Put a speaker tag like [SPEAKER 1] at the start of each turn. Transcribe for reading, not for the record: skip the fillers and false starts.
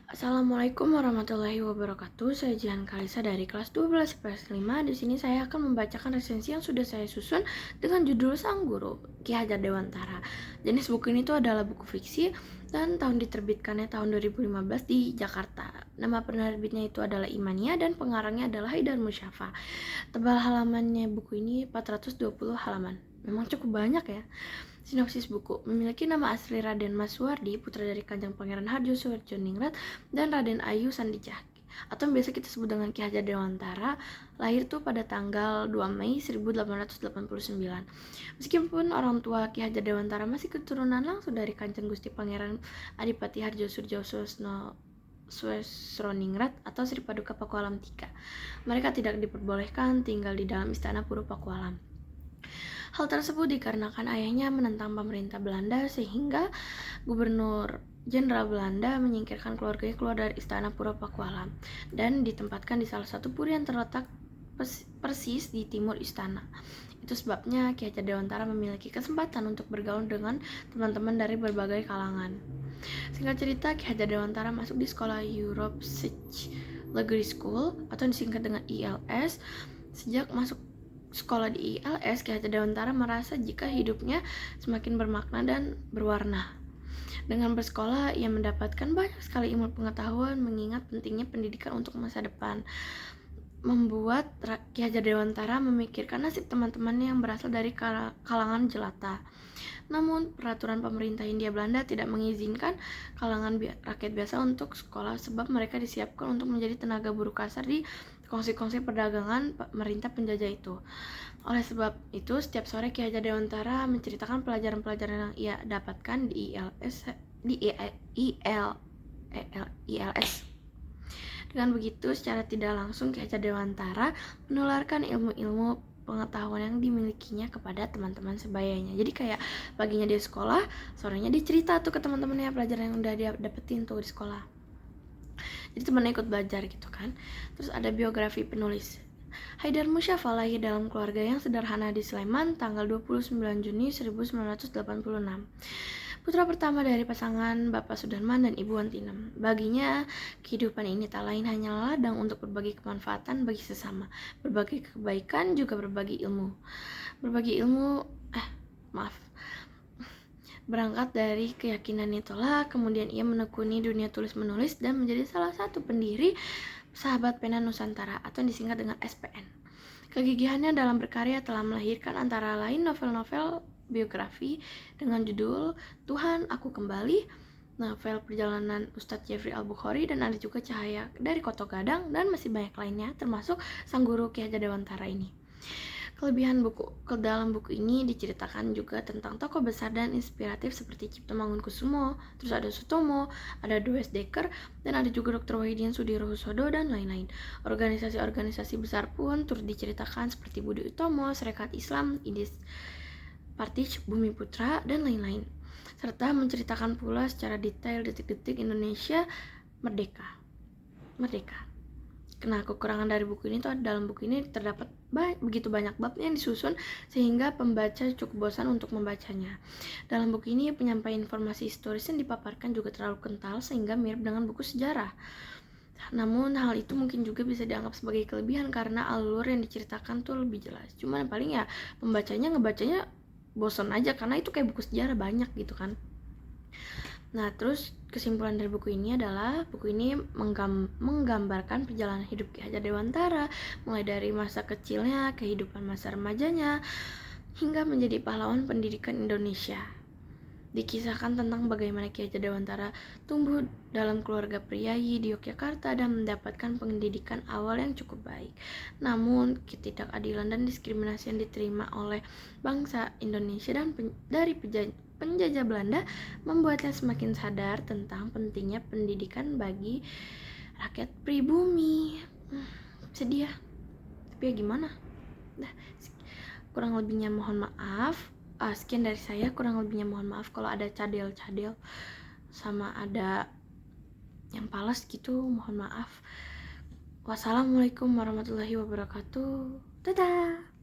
[SPEAKER 1] Assalamualaikum warahmatullahi wabarakatuh. Saya Jihan Kalisa dari kelas 12 IPS 5. Di sini saya akan membacakan resensi yang sudah saya susun dengan judul Sang Guru, Ki Hajar Dewantara. Jenis buku ini tuh adalah buku fiksi dan tahun diterbitkannya tahun 2015 di Jakarta. Nama penerbitnya itu adalah Imania dan pengarangnya adalah Haidar Musyafa. Tebal halamannya buku ini 420 halaman. Memang cukup banyak ya. Sinopsis buku: memiliki nama asli Raden Maswardi, putra dari Kanjeng Pangeran Harjo Suharjoningrat dan Raden Ayu Sandijah, atau yang biasa kita sebut dengan Ki Hajar Dewantara, lahir tuh pada tanggal 2 Mei 1889. Meskipun orang tua Ki Hajar Dewantara masih keturunan langsung dari Kanjeng Gusti Pangeran Adipati Harjo Surjo Suharjoningrat atau Sri Paduka Pakualam III, mereka tidak diperbolehkan tinggal di dalam istana Pura Pakualam. Hal tersebut dikarenakan ayahnya menentang pemerintah Belanda sehingga Gubernur Jenderal Belanda menyingkirkan keluarganya keluar dari istana Pura Pakualam dan ditempatkan di salah satu puri yang terletak persis di timur istana. Itu sebabnya Ki Hajar Dewantara memiliki kesempatan untuk bergaul dengan teman-teman dari berbagai kalangan. Singkat cerita, Ki Hajar Dewantara masuk di sekolah Europe Sich Legree School atau disingkat dengan ILS. Sejak masuk sekolah di ILS, Ki Hajar Dewantara merasa jika hidupnya semakin bermakna dan berwarna. Dengan bersekolah, ia mendapatkan banyak sekali ilmu pengetahuan, mengingat pentingnya pendidikan untuk masa depan. Membuat Ki Hajar Dewantara memikirkan nasib teman-temannya yang berasal dari kalangan jelata. Namun, peraturan pemerintah Hindia Belanda tidak mengizinkan kalangan rakyat biasa untuk sekolah sebab mereka disiapkan untuk menjadi tenaga buruh kasar di kongsi-kongsi perdagangan pemerintah penjajah itu. Oleh sebab itu, setiap sore Ki Hajar Dewantara menceritakan pelajaran-pelajaran yang ia dapatkan di ILS. Dengan begitu, secara tidak langsung Ki Hajar Dewantara menularkan ilmu-ilmu pengetahuan yang dimilikinya kepada teman-teman sebayanya. Jadi kayak paginya dia sekolah, sorenya dia cerita tuh ke teman-temannya pelajaran yang udah dia dapetin tuh di sekolah. Jadi temannya ikut belajar gitu kan. Terus ada biografi penulis. Haidar Musyafa lahir dalam keluarga yang sederhana di Sleman tanggal 29 Juni 1986. Putra pertama dari pasangan Bapak Sudarman dan Ibu Antinem. Baginya, kehidupan ini tak lain hanyalah ladang untuk berbagi kemanfaatan bagi sesama, berbagi kebaikan, juga berbagi ilmu. Berangkat dari keyakinan itulah, kemudian ia menekuni dunia tulis-menulis dan menjadi salah satu pendiri Sahabat Pena Nusantara atau disingkat dengan SPN. Kegigihannya dalam berkarya telah melahirkan antara lain novel-novel biografi dengan judul Tuhan Aku Kembali, novel perjalanan Ustadz Jeffrey Al-Bukhari, dan ada juga Cahaya dari Koto Gadang, dan masih banyak lainnya termasuk Sang Guru Ki Hajar Dewantara ini. Kelebihan buku, ke dalam buku ini diceritakan juga tentang tokoh besar dan inspiratif seperti Cipto Mangunkusumo, terus ada Sutomo, ada Dwes Dekker, dan ada juga Dr. Wahidin Sudirohusodo dan lain-lain. Organisasi-organisasi besar pun turut diceritakan seperti Budi Utomo, Serikat Islam, Idis Partij, Bumi Putra, dan lain-lain. Serta menceritakan pula secara detail detik-detik Indonesia merdeka. Nah, kekurangan dari buku ini tuh dalam buku ini terdapat begitu banyak bab yang disusun sehingga pembaca cukup bosan untuk membacanya. Dalam buku ini penyampaian informasi historis yang dipaparkan juga terlalu kental sehingga mirip dengan buku sejarah. Namun hal itu mungkin juga bisa dianggap sebagai kelebihan karena alur yang diceritakan tuh lebih jelas. Cuman paling ya ngebacanya bosan aja karena itu kayak buku sejarah banyak gitu kan. Nah, terus kesimpulan dari buku ini adalah buku ini menggambarkan perjalanan hidup Ki Hajar Dewantara mulai dari masa kecilnya, kehidupan masa remajanya, hingga menjadi pahlawan pendidikan Indonesia. Dikisahkan tentang bagaimana Ki Hajar Dewantara tumbuh dalam keluarga priayi di Yogyakarta dan mendapatkan pendidikan awal yang cukup baik. Namun, ketidakadilan dan diskriminasi yang diterima oleh bangsa Indonesia dan dari penjajah Belanda membuatnya semakin sadar tentang pentingnya pendidikan bagi rakyat pribumi. Sedih ya, tapi ya gimana. Nah, kurang lebihnya mohon maaf. Sekian dari saya, kurang lebihnya mohon maaf kalau ada cadel-cadel sama ada yang palas gitu, mohon maaf. Wassalamualaikum warahmatullahi wabarakatuh. Dadah.